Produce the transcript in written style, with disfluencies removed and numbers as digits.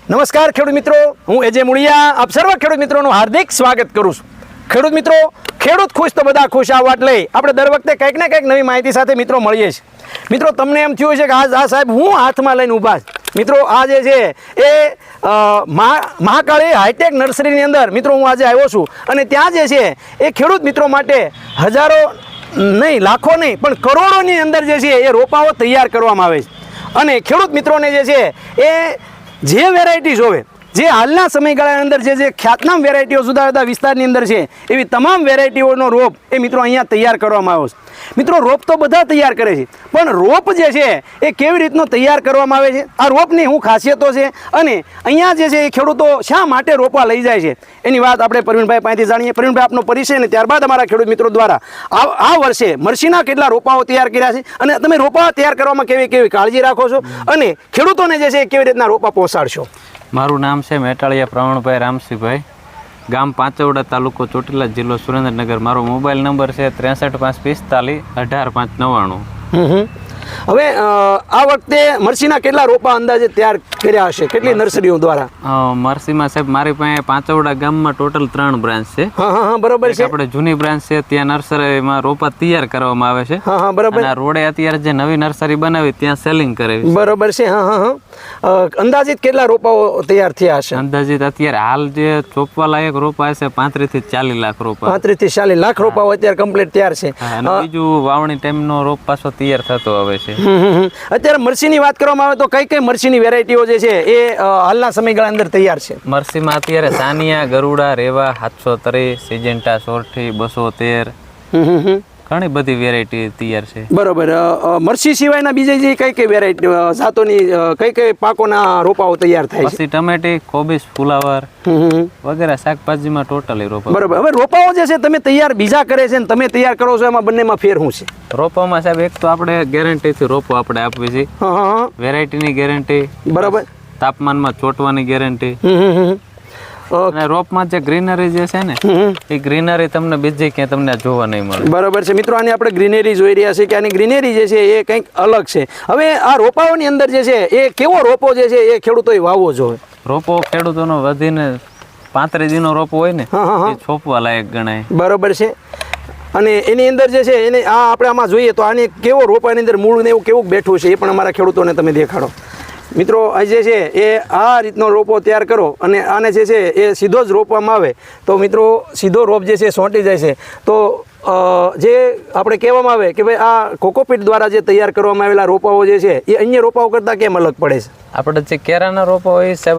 નમસ્કાર ખેડૂત મિત્રો, હું એજે મુળિયા આપ સર્વ ખેડૂત મિત્રોનું હાર્દિક સ્વાગત કરું છું. ખેડૂત મિત્રો, ખેડૂત ખુશ તો બધા ખુશ આ વાત લઈ આપણે દર વખતે કંઈક ને કંઈક નવી માહિતી સાથે મિત્રો મળીએ છીએ. મિત્રો તમને એમ થયું છે કે આ સાહેબ હું હાથમાં લઈને ઊભા છે. મિત્રો આ જે છે એ મહાકાળી હાઈટેક નર્સરીની અંદર મિત્રો હું આજે આવ્યો છું અને ત્યાં જે છે એ ખેડૂત મિત્રો માટે હજારો નહીં, લાખો નહીં પણ કરોડોની અંદર જે છે એ રોપાઓ તૈયાર કરવામાં આવે છે. અને ખેડૂત મિત્રોને જે છે એ જે વેરાયટીઝ હોય, જે હાલના સમયગાળાની અંદર જે ખ્યાતનામ વેરાયટીઓ જુદા જુદા વિસ્તારની અંદર છે એવી તમામ વેરાયટીઓનો રોપ એ મિત્રો અહીંયા તૈયાર કરવામાં આવ્યો છે. મિત્રો રોપ તો બધા તૈયાર કરે છે, પણ રોપ જે છે એ કેવી રીતનો તૈયાર કરવામાં આવે છે, આ રોપની શું ખાસિયતો છે અને અહીંયા જે છે એ ખેડૂતો શા માટે રોપા લઈ જાય છે એની વાત આપણે પ્રવીણભાઈ પાસેથી જાણીએ. પ્રવીણભાઈ આપનો પરિચય ને ત્યારબાદ અમારા ખેડૂત મિત્રો દ્વારા આ વર્ષે મરસીના કેટલા રોપાઓ તૈયાર કર્યા છે અને તમે રોપા તૈયાર કરવામાં કેવી કેવી કાળજી રાખો છો અને ખેડૂતોને જે છે કેવી રીતના રોપા પહોંચાડશો. મારું નામ છે મેટાળિયા પ્રવીણભાઈ રામસિંહભાઈ, ગામ પાંચવડા, તાલુકો ચોટીલા, જિલ્લો સુરેન્દ્રનગર. મારો મોબાઈલ નંબર છે 63 545 18 599. હવે આ વખતે મરસીના કેટલા રોપા અંદાજે તૈયાર કર્યા હશે, કેટલી નર્સરીઓ દ્વારા? મરસીમાં સાહેબ મારી પાસે પાંચવડા ગામમાં ટોટલ 3 બ્રાન્ચ છે. હા, બરોબર છે. આપણે જૂની બ્રાન્ચ છે ત્યાં નર્સરીમાં રોપા તૈયાર કરવામાં આવે છે. હા, બરોબર. અને રોડે અત્યારે જે નવી નર્સરી બનાવી ત્યાં સેલિંગ કરે છે. બરોબર છે. હા. અંદાજિત કેટલા રોપાઓ તૈયાર થયા હશે? અંદાજિત અત્યારે હાલ જે ચોપવા લાયક રોપા છે 35 થી 40 લાખ રોપા. 35 થી 40 લાખ રોપાઓ અત્યારે કમ્પ્લીટ તૈયાર છે. અને બીજું વાવણી ટાઈમનો રોપ પાછો તૈયાર થતો આવે છે. અત્યારે મરસીની વાત કરવામાં આવે તો કઈ કઈ મરસીની વેરાયટીઓ જે છે એ હાલના સમયગાળા અંદર તૈયાર છે? મરસીમાં અત્યારે સાનિયા, ગરુડા, રેવા, 730, સિજેન્ટા, સોરઠી, 213 ઘણી બધી વેરાયટી તૈયાર છે. બરોબર. મરસી સિવાયના બીજી જે કઈ કઈ વેરાયટી જાતોની કઈ કઈ પાકોના રોપાઓ તૈયાર થાય છે? પછી ટમેટી, કોબીજ, ફુલાવર વગેરે શાકભાજીમાં ટોટલી રોપા. બરોબર. હવે રોપાઓ જે છે તમે તૈયાર બીજા કરે છે ને તમે તૈયાર કરો છો એમાં બંનેમાં ફેર શું છે? રોપામાં સાહેબ એક તો આપણે ગેરંટીથી રોપો આપણે આપવી છે. વેરાયટીની ગેરંટી. બરોબર. તાપમાનમાં ચોંટવાની ગેરંટી. અને રોપમાં જે ગ્રીનરી જે છે ને એ ગ્રીનરી તમને બીજી ક્યાંય તમને જોવા નહીં મળે. બરોબર છે. મિત્રો આની આપણે ગ્રીનરી જોઈ રહ્યા છીએ કે આની ગ્રીનરી જે છે એ કંઈક અલગ છે. હવે આ રોપાઓની અંદર જે છે એ કેવો રોપો જે છે એ ખેડૂતોએ વાવવો જોઈએ? રોપો ખેડૂતોનો વધીને 35 દિનનો રોપો હોય ને એ છોપવા લાયક ગણાય. બરોબર છે. અને એની અંદર જે છે એને આ આપણે આમાં જોઈએ તો આની કેવો રોપાની અંદર મૂળ ને એવું કેવું બેઠું છે એ પણ અમારા ખેડૂતોને તમે દેખાડો. મિત્રો આ જે છે એ આ રીતનો રોપો તૈયાર કરો અને આને જે છે એ સીધો જ રોપવામાં આવે તો મિત્રો સીધો રોપ જે છે સોંટી જાય છે. તો જે આપણે કહેવામાં આવે કે ભાઈ આ કોકોપીટ દ્વારા જે તૈયાર કરવામાં આવેલા રોપાઓ જે છે એ અન્ય રોપાઓ કરતાં કેમ અલગ પડે છે? આપણે જે કેરાના રોપા હોય સાહેબ